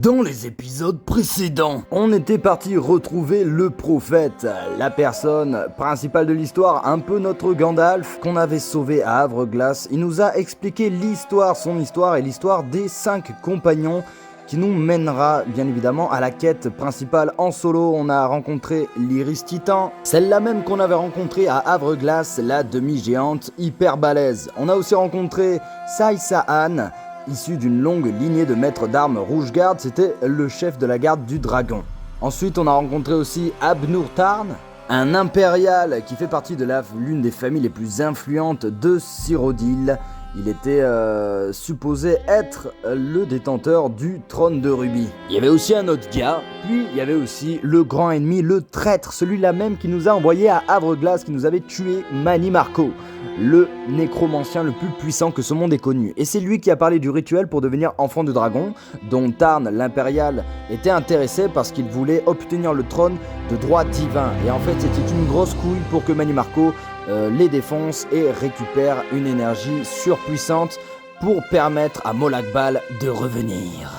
Dans les épisodes précédents, on était parti retrouver le prophète, la personne principale de l'histoire, un peu notre Gandalf, qu'on avait sauvé à Havre-Glace. Il nous a expliqué l'histoire, son histoire et l'histoire des 5 compagnons qui nous mènera bien évidemment à la quête principale en solo. On a rencontré l'Iris Titan, celle-là même qu'on avait rencontrée à Havre-Glace, la demi-géante hyper balèze. On a aussi rencontré Sai-Sa'an, issu d'une longue lignée de maîtres d'armes Rouge-Garde, c'était le chef de la garde du dragon. Ensuite, on a rencontré aussi Abnur Tarn, un impérial qui fait partie de l'une des familles les plus influentes de Cyrodiil. Il était supposé être le détenteur du trône de Rubis. Il y avait aussi un autre gars, puis il y avait aussi le grand ennemi, le traître, celui-là même qui nous a envoyé à Havre-Glace, qui nous avait tué Mani Marco, le nécromancien le plus puissant que ce monde ait connu. Et c'est lui qui a parlé du rituel pour devenir enfant de dragon, dont Tarn, l'impérial, était intéressé parce qu'il voulait obtenir le trône de droit divin. Et en fait, c'était une grosse couille pour que Mani Marco les défonce et récupère une énergie surpuissante pour permettre à Molag Bal de revenir.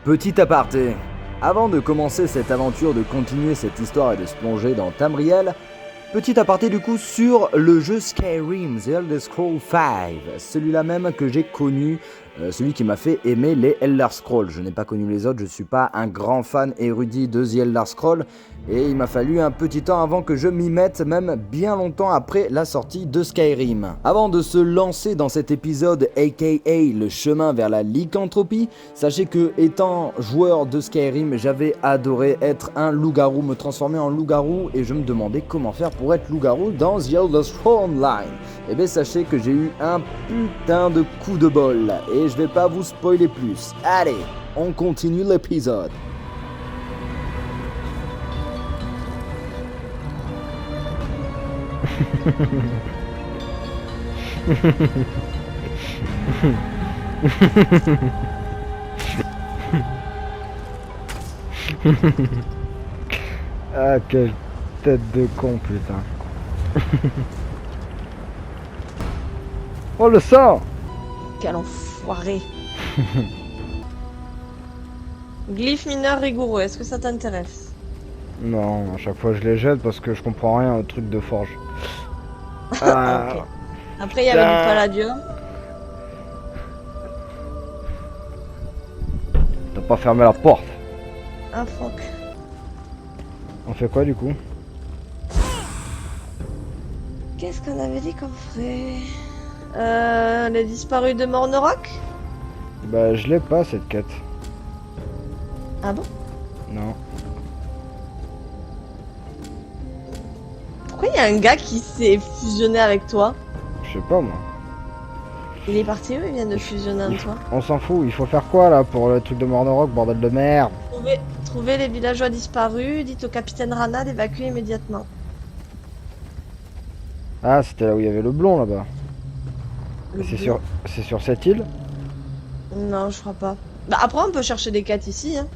Petit aparté, avant de commencer cette aventure, de continuer cette histoire et de se plonger dans Tamriel, petit aparté du coup sur le jeu Skyrim, The Elder Scrolls V, celui-là même que j'ai connu, celui qui m'a fait aimer les Elder Scrolls. Je n'ai pas connu les autres, je suis pas un grand fan érudit de The Elder Scrolls, et il m'a fallu un petit temps avant que je m'y mette, même bien longtemps après la sortie de Skyrim. Avant de se lancer dans cet épisode, aka le chemin vers la lycanthropie, sachez que étant joueur de Skyrim, j'avais adoré être un loup-garou, me transformer en loup-garou, et je me demandais comment faire pour être loup-garou dans The Elder Scrolls Online. Et bien sachez que j'ai eu un putain de coup de bol, et je vais pas vous spoiler plus. Allez, on continue l'épisode. Ah, quelle tête de con, putain. Oh, le sang! Quel enfoiré. Glyphe mineur rigoureux, est-ce que ça t'intéresse? Non, à chaque fois je les jette parce que je comprends rien au truc de forge. Ah, Ok. Après, il y avait du palladium. t'as pas fermé la porte. Ah, fuck. On fait quoi du coup? Qu'est-ce qu'on avait dit qu'on ferait? Les disparus de Mornorok? Bah, je l'ai pas cette quête. Ah bon? Non. Pourquoi il y a un gars qui s'est fusionné avec toi? Je sais pas moi. Il est parti où? Il vient de fusionner avec toi? On s'en fout, il faut faire quoi là pour le truc de Mornorok, bordel de merde? Trouvez les villageois disparus, dites au capitaine Rana d'évacuer immédiatement. Ah, c'était là où il y avait le blond là-bas. Le C'est bleu. sur cette île? Non, je crois pas. Bah après, on peut chercher des quêtes ici, hein.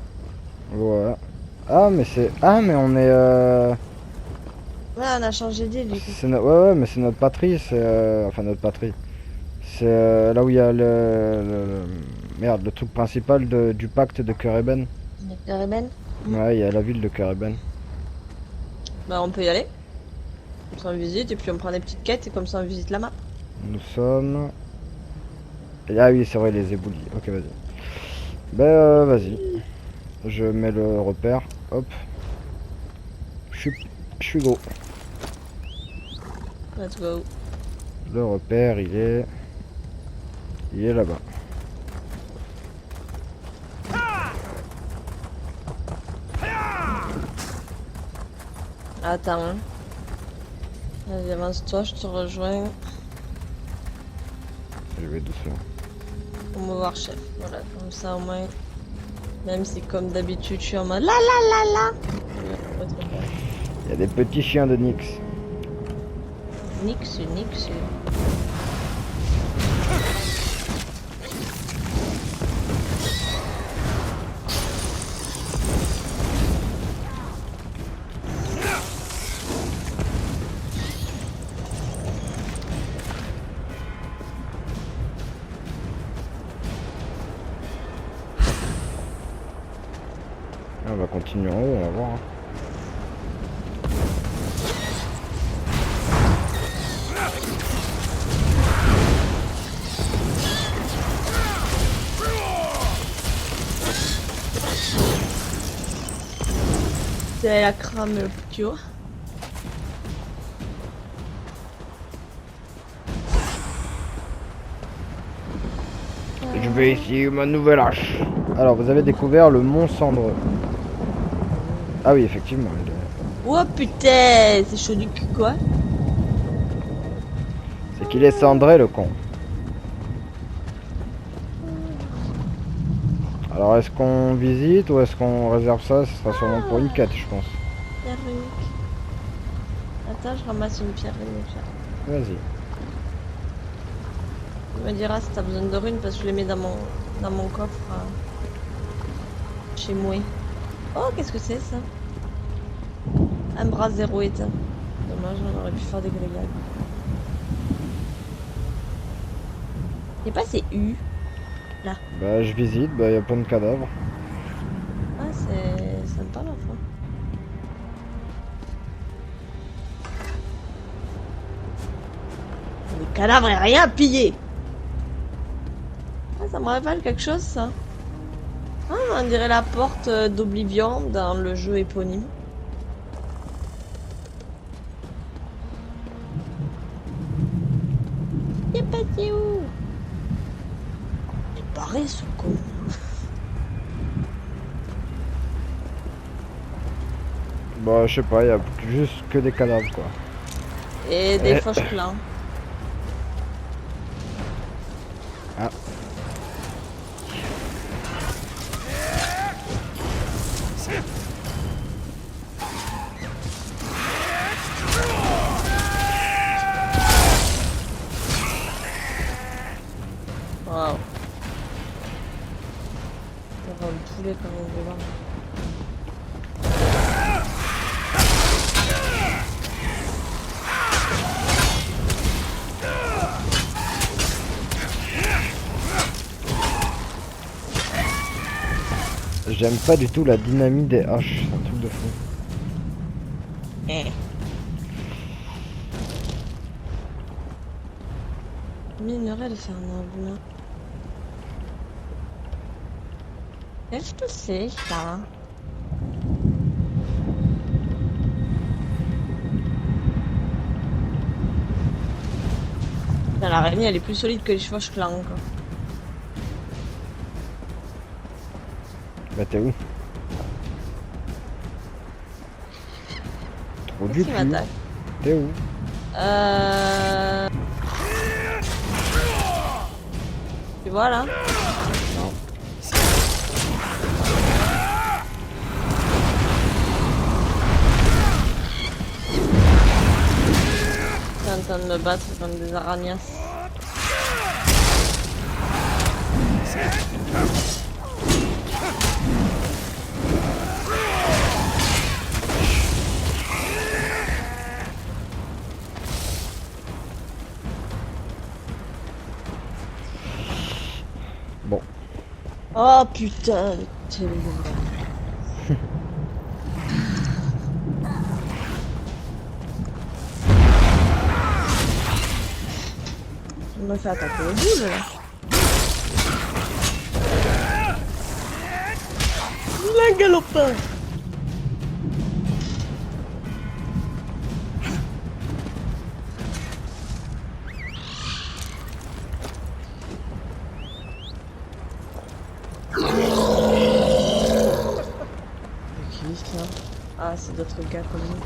Ouais. Ah, mais c'est. Ah, mais on est. Ouais, on a changé d'île du coup. Ouais, mais c'est notre patrie, c'est. Enfin, notre patrie. C'est là où il y a Merde, le truc principal du pacte de Kereben. Kereben? Ouais, il y a la ville de Kereben. Bah on peut y aller. Comme ça on visite et puis on prend des petites quêtes et comme ça on visite la map. Nous sommes... Ah oui, c'est vrai, les éboulis. Ok, vas-y. Ben, vas-y. Je mets le repère. Hop. Je suis go. Let's go. Le repère, il est là-bas. Attends. Hein. Vas-y, avance-toi, je te rejoins. Je vais doucement. Pour me voir chef. Voilà, comme ça au moins. Même si comme d'habitude je suis en mode la la la la. Il y a des petits chiens de Nyx. Nix. On va continuer en haut, on va voir. Hein. C'est la crame le petit haut. Je vais essayer ma nouvelle hache. Alors, vous avez découvert le mont Cendreux. Ah oui, effectivement. Oh putain, c'est chaud du cul quoi. C'est qu'il est cendré, le con. Alors, est-ce qu'on visite ou est-ce qu'on réserve ça? Ce sera sûrement pour une quête, je pense. Pierre unique. Attends, je ramasse une pierre unique là. Vas-y. Tu me diras si t'as besoin de runes parce que je les mets dans mon coffre chez moi. Oh, qu'est-ce que c'est ça? Un bras zéro éteint. Dommage, on aurait pu faire des grillades. Je sais pas, c'est U. Là. Bah, je visite, bah, il y a plein de cadavres. Ah, c'est sympa la fois. Le cadavre est rien pillé. Ah, ça me rappelle quelque chose ça. Ah, on dirait la porte d'Oblivion dans le jeu éponyme. Il est passé où? Il est barré ce con. Bah, je sais pas, il y a juste que des cadavres, quoi. Et des fauches clans. Ah. Waouh. On va le poulet quand même devant. J'aime pas du tout la dynamique des haches, c'est un truc de fou. Minerai fermable. Qu'est-ce que c'est ça? Putain, l'araignée elle est plus solide que les chevaux clans quoi. Bah, t'es où? Trop du Qu'est-ce qui cul. m'attaque? T'es où? Tu vois là? Non. T'es en train de me battre comme des araignas. Bon. Oh putain, t'es lourd. Je me fais attaquer au boule là. La galopin. Ah, c'est d'autres gars comme nous.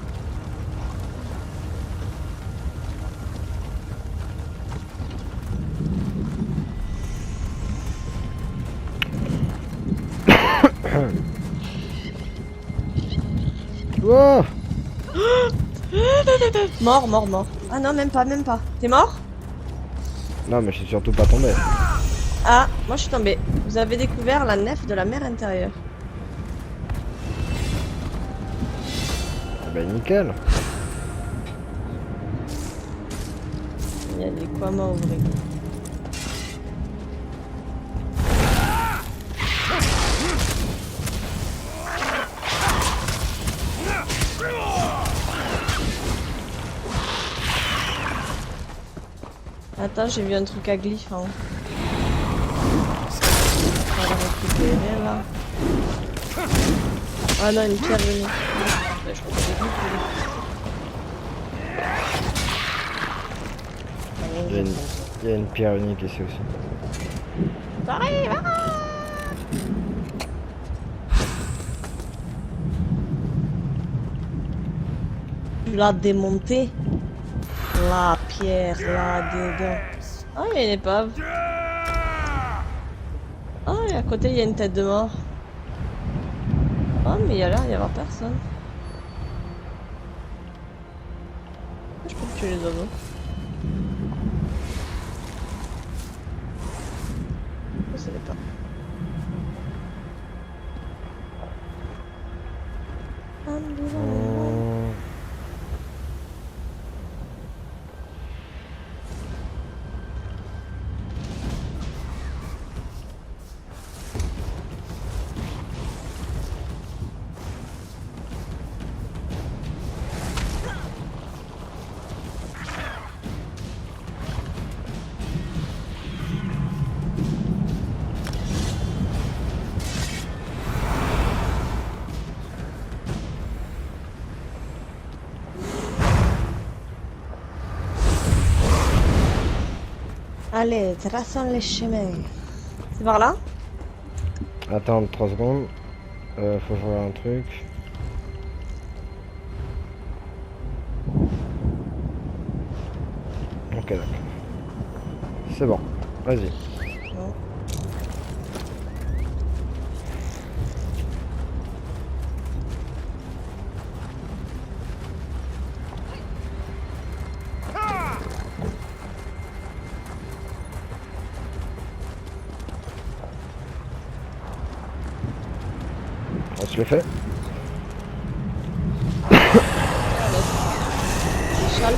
Wow. Mort, mort, mort. Ah non, même pas, même pas. T'es mort? Non, mais je suis surtout pas tombé. Ah, moi je suis tombée. Vous avez découvert la nef de la mer intérieure. Ah bah nickel. Il y a des quamas à ouvrir. Attends, j'ai vu un truc à glyphe en haut. On va le récupérer là. Ah non, une pierre venue. Je crois que j'ai Il y a une pierre unique ici aussi. T'arrives, Tu l'as démonté. La pierre là-dedans. Ah, il y a une épave. Ah, et à côté, il y a une tête de mort. Ah, mais il y a l'air d'y avoir personne. Je peux tuer les oiseaux. Je savais pas. Allez, traçons les chemins. C'est par là? Attends 3 secondes. Faut voir un truc. Ok, d'accord. C'est bon. Vas-y. Non. On se le fait. Michel.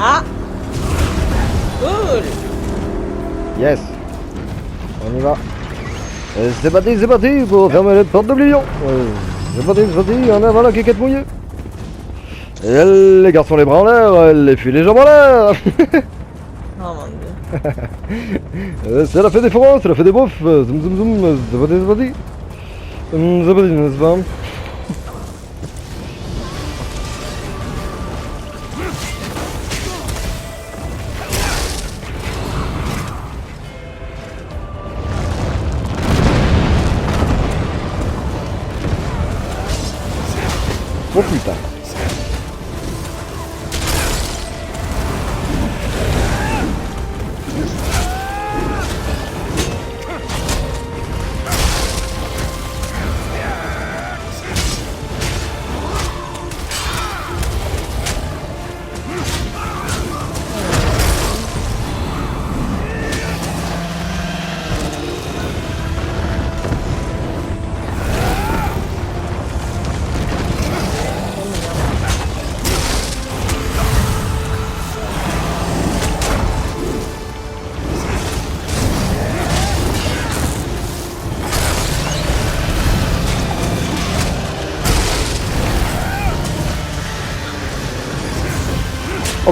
Ah! Cool! Yes. On y va. C'est parti pour fermer les portes d'Oblivion. C'est parti, en avant la quéquette mouillée. Et les garçons les bras en l'air, les filles les jambes en l'air. Oh mon dieu. C'est la fête des forains, c'est la fête des beaufs. Zoom zoom zoom, c'est parti. C'est parti, n'est-ce pas? Oh putain.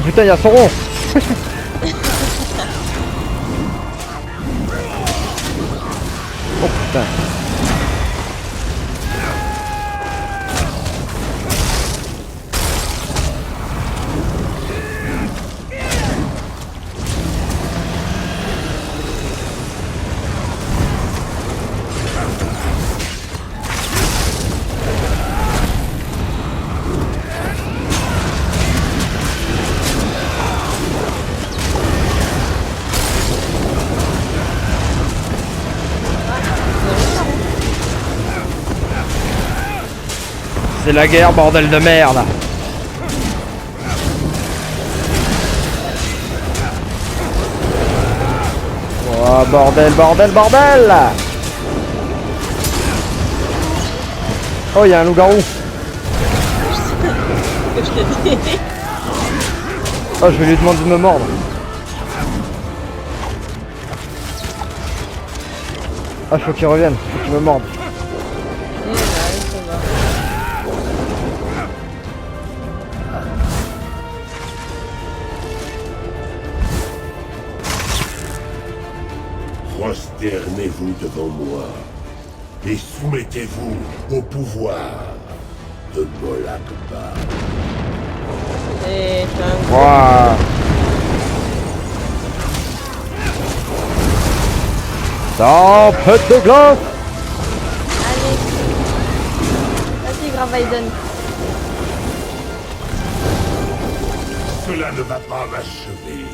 putain, il y a son rond. Oh putain. C'est la guerre, bordel de merde. Oh bordel, bordel, bordel. Oh, il y a un loup-garou. Que je te dis. Oh, je vais lui demander de me mordre. Ah, faut qu'il revienne, faut qu'il me morde. Eh, bah, ça va. Prosternez-vous devant moi et soumettez-vous au pouvoir de Molakba. Et t'as un gros... Wouah. Tempête de glace. Allez. Vas-y, Gravaiden. Cela ne va pas m'achever.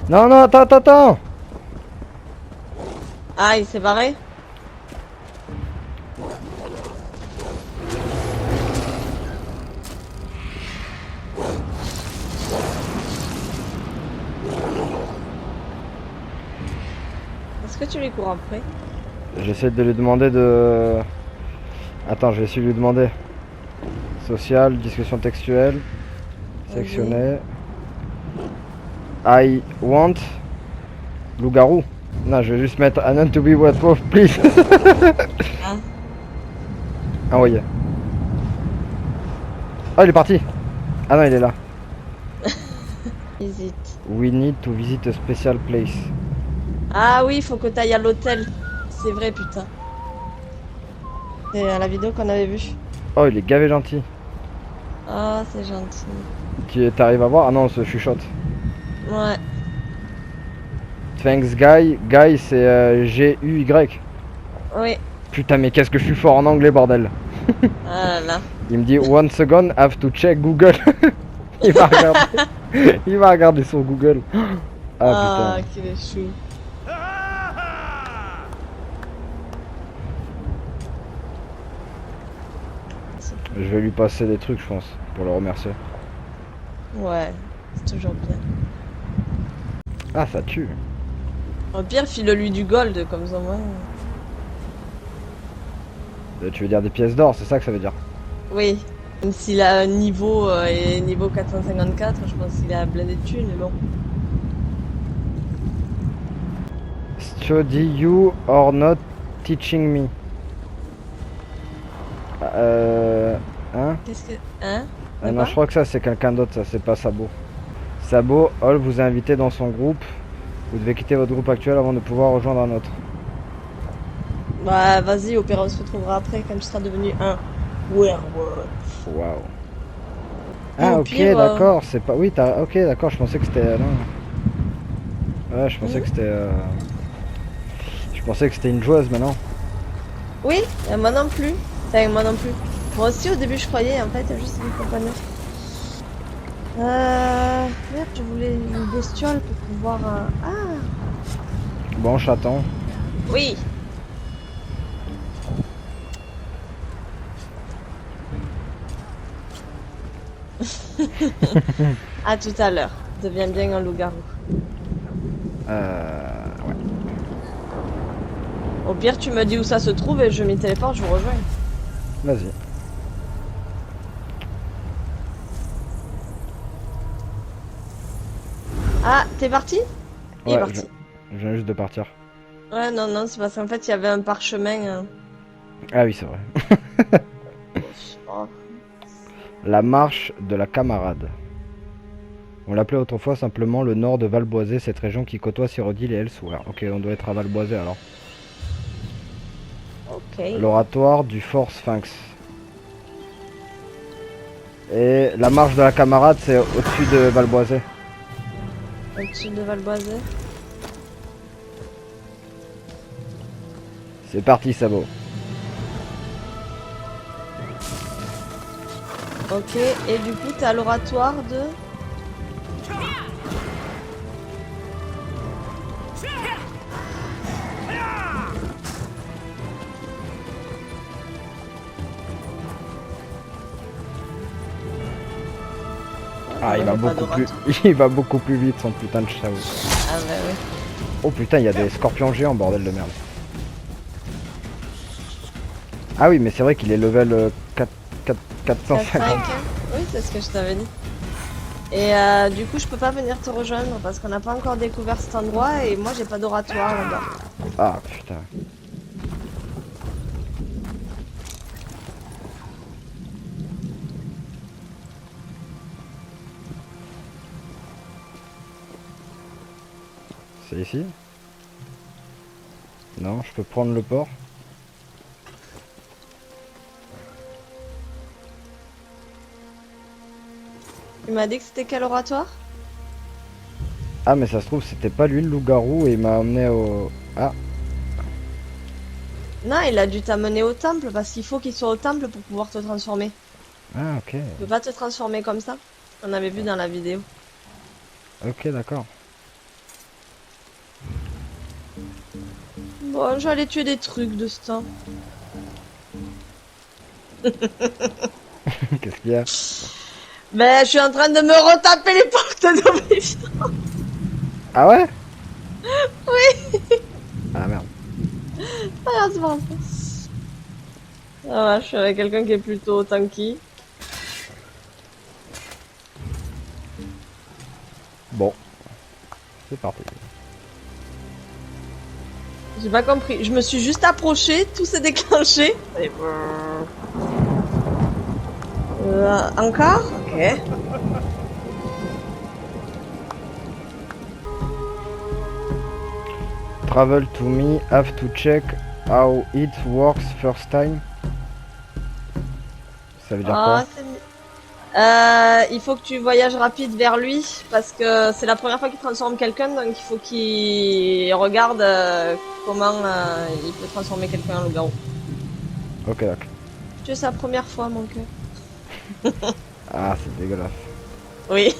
Non, non, attends, attends, attends. Ah, il s'est barré? Est-ce que tu lui cours après? J'essaie de lui demander de... Attends, je vais essayer de lui demander. Social, discussion textuelle. Sectionné. I want... Loup-garou. Non, je vais juste mettre Anon to be what wolf, please. Ah. Envoyé. Oh, il est parti. Ah non, il est là. Hésite. We need to visit a special place. Ah oui, faut que t'ailles à l'hôtel. C'est vrai, putain. C'est la vidéo qu'on avait vue. Oh, il est gavé gentil. Ah, c'est gentil. Tu t'arrives à voir? Ah non, on se chuchote. Ouais. Thanks Guy. Guy c'est G-U-Y. Oui. Putain mais qu'est-ce que je suis fort en anglais bordel. Ah là là. Il me dit one second have to check Google. il va regarder sur Google. Ah putain. qu'il est chou. Je vais lui passer des trucs je pense pour le remercier. Ouais, c'est toujours bien. Ah ça tue. Au pire, file-lui du gold comme ça, moi. Tu veux dire des pièces d'or, c'est ça que ça veut dire? Oui. Même s'il a un niveau et niveau 454, je pense qu'il a blindé de thunes, mais bon. Study you or not teaching me. Hein? Qu'est-ce que... Hein? Ah non, je crois que ça c'est quelqu'un d'autre, ça c'est pas Sabo. Sabo, Hall vous a invité dans son groupe. Vous devez quitter votre groupe actuel avant de pouvoir rejoindre un autre. Bah vas-y, au pire on se retrouvera après quand tu seras devenu un werewolf. Waouh. Et Ah au ok pire, d'accord, c'est pas... Oui, t'as... Ok d'accord, je pensais que c'était... Non. Ouais, je pensais que c'était... Je pensais que c'était une joueuse maintenant. Oui, moi non plus. Enfin, moi non plus. Moi aussi au début je croyais, en fait, juste une compagnon. Merde, je voulais une bestiole pour pouvoir... Ah. Bon, chaton. Oui. À tout à l'heure. Deviens bien un loup-garou. Ouais. Au pire, tu me dis où ça se trouve et je m'y téléporte, je vous rejoins. Vas-y. Ah, t'es parti? Il est Ouais, parti. je viens juste de partir. Ouais, non, non, c'est parce qu'en fait, il y avait un parchemin. Ah oui, c'est vrai. Oh. La marche de la camarade. On l'appelait autrefois simplement le nord de Valboisé, cette région qui côtoie Cyrodiil et Elsewhere. Ok, on doit être à Valboisé alors. Ok. L'oratoire du Fort Sphinx. Et la marche de la camarade, c'est au-dessus de Valboisé. Au-dessus de Valboisé. C'est parti, Sabo. Ok, et du coup, t'as l'oratoire de... Ah, il on va a pas beaucoup plus, d'oratoire. il va beaucoup plus vite son putain de chaos. Ah bah oui. Oh putain, il y a des scorpions géants, bordel de merde. Ah oui, mais c'est vrai qu'il est level 450. 4-5, hein. Oui, c'est ce que je t'avais dit. Et du coup, je peux pas venir te rejoindre parce qu'on n'a pas encore découvert cet endroit et moi, j'ai pas d'oratoire là-bas. Ah putain. C'est ici? Non, je peux prendre le port. Tu m'as dit que c'était quel oratoire? Ah mais ça se trouve c'était pas lui le loup-garou et il m'a emmené au... Ah, Non, il a dû t'amener au temple parce qu'il faut qu'il soit au temple pour pouvoir te transformer. ah ok, Tu peux pas te transformer comme ça. On avait vu dans la vidéo. ok d'accord. Bon, j'allais tuer des trucs de ce temps. Qu'est-ce qu'il y a? Ben, je suis en train de me retaper les portes de mes vies. Ah ouais? Oui. Ah merde. Ah, c'est pas grave. Ça va, je suis avec quelqu'un qui est plutôt tanky. Bon, c'est parti. J'ai pas compris. Je me suis juste approché, tout s'est déclenché. Et... encore? Ok. Travel to me, have to check how it works first time. Ça veut dire Ah, quoi? c'est mieux. Il faut que tu voyages rapide vers lui parce que c'est la première fois qu'il transforme quelqu'un, donc il faut qu'il regarde comment il peut transformer quelqu'un en loup-garou. Ok d'accord. Tu es sa première fois, mon cœur. Ah c'est dégueulasse. Oui.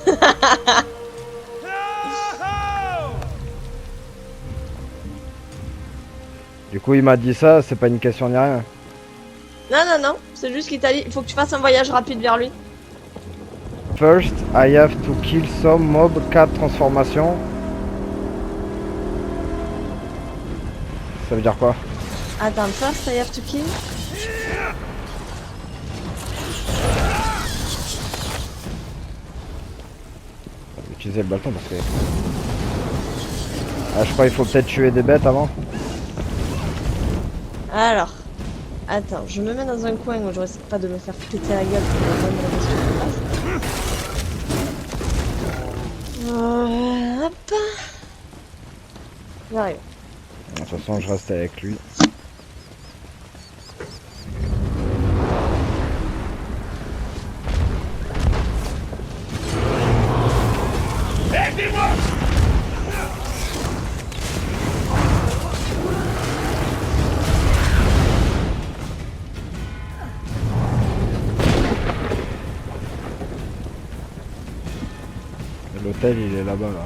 Du coup il m'a dit ça, c'est pas une question ni rien. Non, non, non. C'est juste qu'il t'a dit il faut que tu fasses un voyage rapide vers lui. First, I have to kill some mob 4 transformation. Ça veut dire quoi? Attends, first I have to kill. On va utiliser le bâton parce que... Ah je crois qu'il faut peut-être tuer des bêtes avant. Alors, attends, je me mets dans un coin où je risque pas de me faire péter la gueule pour la moindre question qui passe. Hop. J'arrive. De toute façon je reste avec lui. L'hôtel il est là-bas là.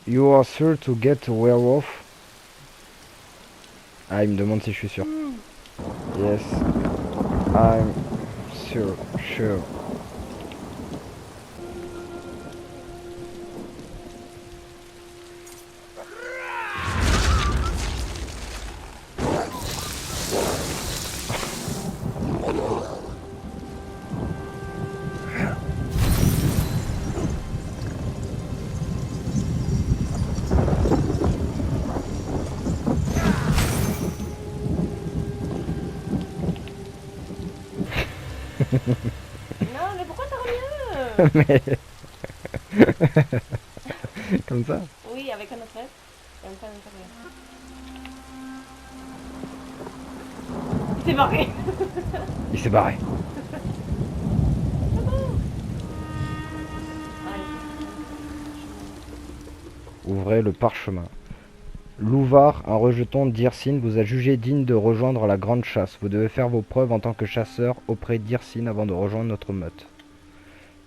You are sure to get a werewolf? Ah il me demande si je suis sûr. Yes, I'm sure. Mais... Comme ça. Oui, avec un autre S. Et un point d'intérieur. C'est barré. Il s'est barré. Ouvrez le parchemin. Louvar, un rejeton d'Irsine, vous a jugé digne de rejoindre la grande chasse. Vous devez faire vos preuves en tant que chasseur auprès d'Irsine avant de rejoindre notre meute.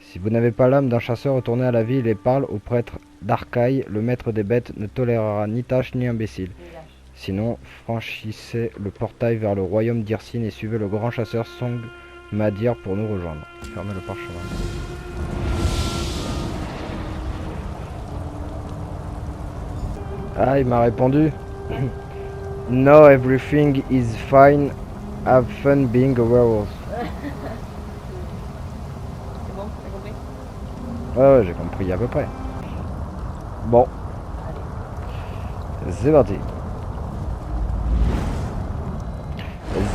Si vous n'avez pas l'âme d'un chasseur, retournez à la ville et parle au prêtre d'Arcaï. Le maître des bêtes ne tolérera ni tâche ni imbécile. Sinon, franchissez le portail vers le royaume d'Irsine et suivez le grand chasseur Song Madir pour nous rejoindre. Fermez le parchemin. Ah, il m'a répondu. No, everything is fine. Have fun being a werewolf. C'est bon, t'as compris? Ouais, j'ai compris à peu près. Bon. C'est parti.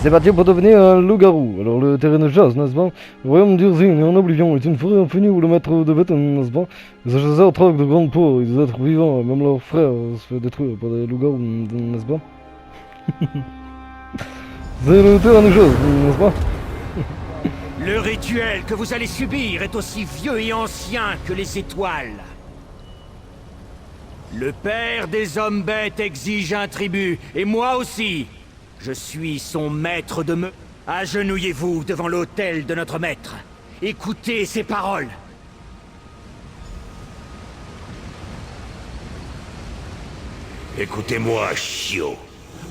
C'est parti pour devenir un loup-garou. Alors le terrain de chasse, n'est-ce pas? Le royaume d'Irsine et en Oblivion est une forêt infinie où le maître de bête, n'est-ce pas? Les chasseurs traquent de grandes peaux, ils êtres vivants, même leurs frères se fait détruire par des loups-garous, n'est-ce pas? C'est le terrain de chasse, n'est-ce pas? Le rituel que vous allez subir est aussi vieux et ancien que les étoiles. Le père des hommes-bêtes exige un tribut, et moi aussi. Je suis son maître de me... Agenouillez-vous devant l'autel de notre maître. Écoutez ses paroles. Écoutez-moi, chiot.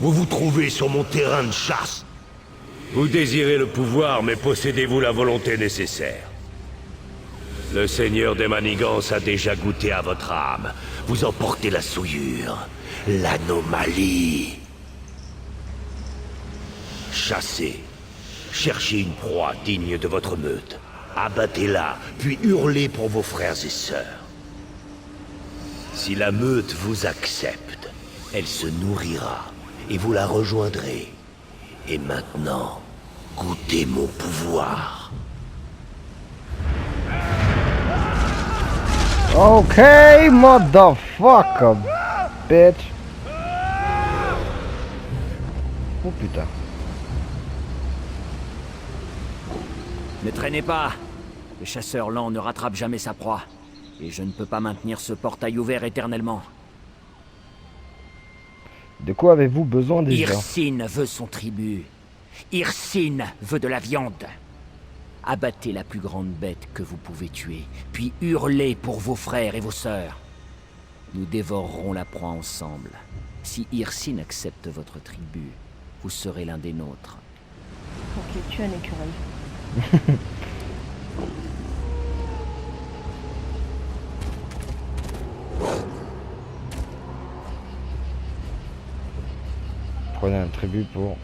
Vous vous trouvez sur mon terrain de chasse. Vous désirez le pouvoir, mais possédez-vous la volonté nécessaire? Le seigneur des manigances a déjà goûté à votre âme. Vous en portez la souillure, l'anomalie. Chassez. Cherchez une proie digne de votre meute. Abattez-la, puis hurlez pour vos frères et sœurs. Si la meute vous accepte, elle se nourrira, et vous la rejoindrez. Et maintenant, goûtez mon pouvoir. Ok, motherfucker, bitch. Oh putain. Ne traînez pas. Le chasseur lent ne rattrape jamais sa proie. Et je ne peux pas maintenir ce portail ouvert éternellement. De quoi avez-vous besoin déjà? Irsine veut son tribut. Irsine veut de la viande. Abattez la plus grande bête que vous pouvez tuer, puis hurlez pour vos frères et vos sœurs. Nous dévorerons la proie ensemble. Si Irsine accepte votre tribut, vous serez l'un des nôtres. Ok, tu es un écureuil. Prenez un tribut pour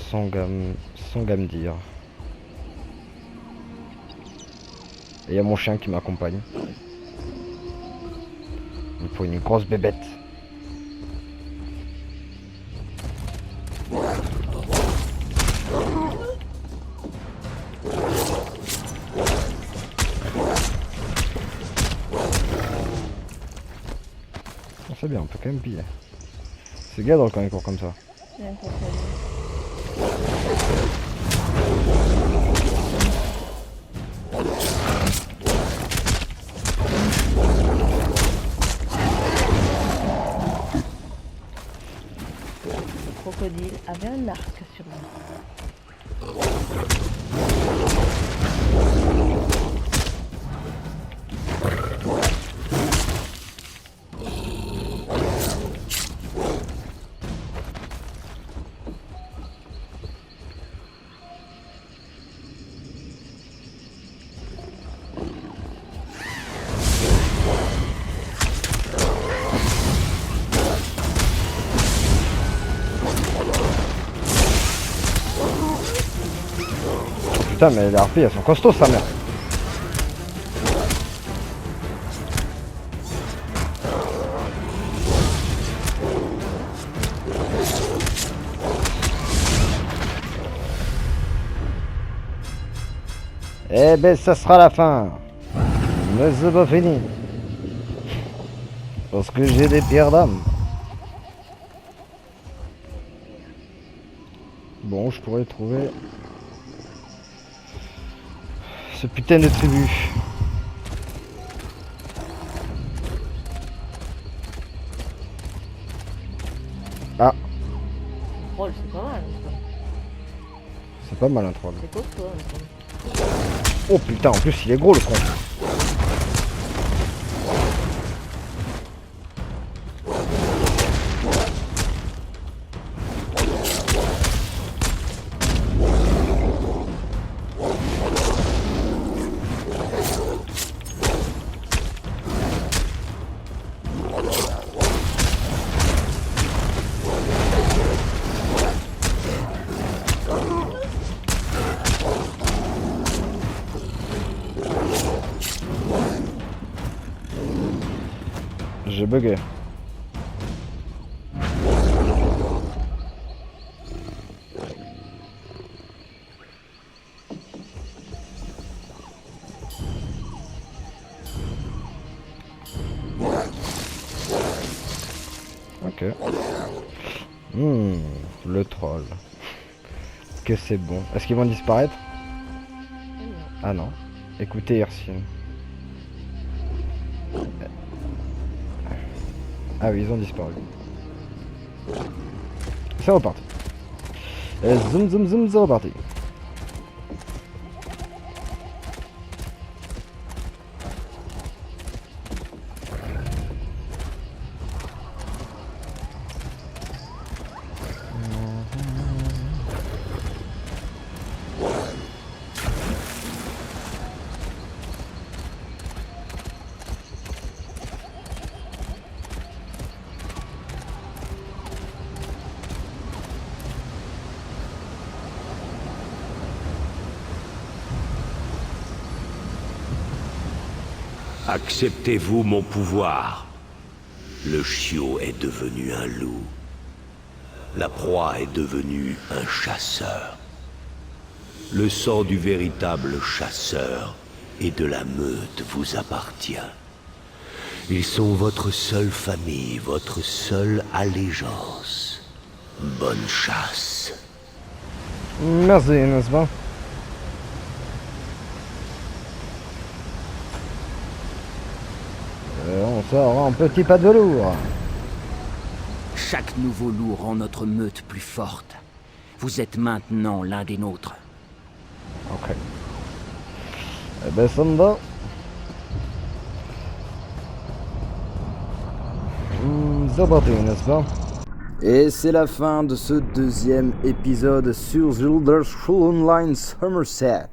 Songamdir. Et il y a mon chien qui m'accompagne. Il faut une grosse bébête. C'est bien, on peut quand même piller. C'est gadre quand il court comme ça. C'est un crocodile. Le crocodile avait un arc sur lui. Putain, mais les harpies elles sont costauds sa mère. Eh ben ça sera la fin. Mais c'est pas fini. Parce que j'ai des pierres d'âme. Bon, je pourrais trouver ce putain de tribu. Ah, Troll, c'est pas mal. c'est pas mal un troll. C'est costaud. Oh putain, en plus il est gros le con. J'ai bugué. Ok. Le troll. Que c'est bon. Est-ce qu'ils vont disparaître? Ah non. Écoutez Hirsine. Ah oui, ils ont disparu. C'est reparti. Zoom zoom zoom, c'est reparti. Acceptez-vous mon pouvoir? Le chiot est devenu un loup. La proie est devenue un chasseur. Le sang du véritable chasseur et de la meute vous appartient. Ils sont votre seule famille, votre seule allégeance. Bonne chasse. Merci, n'est-ce pas? On sort en petit pas de velours. Chaque nouveau loup rend notre meute plus forte. Vous êtes maintenant l'un des nôtres. Ok. Eh ben ça me va. C'est parti, n'est-ce pas? Et c'est la fin de ce deuxième épisode sur The Elder Scrolls Online Somerset.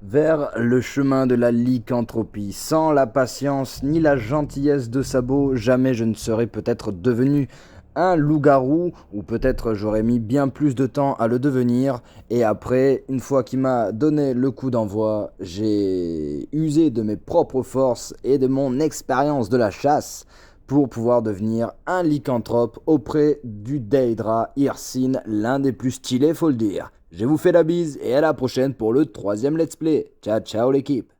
Vers le chemin de la lycanthropie. Sans la patience ni la gentillesse de Sabot, jamais je ne serais peut-être devenu un loup-garou, ou peut-être j'aurais mis bien plus de temps à le devenir, et après, une fois qu'il m'a donné le coup d'envoi, j'ai usé de mes propres forces et de mon expérience de la chasse pour pouvoir devenir un lycanthrope auprès du Daedra Hirsine, l'un des plus stylés, faut le dire. Je vous fais la bise et à la prochaine pour le 3e let's play. Ciao ciao l'équipe.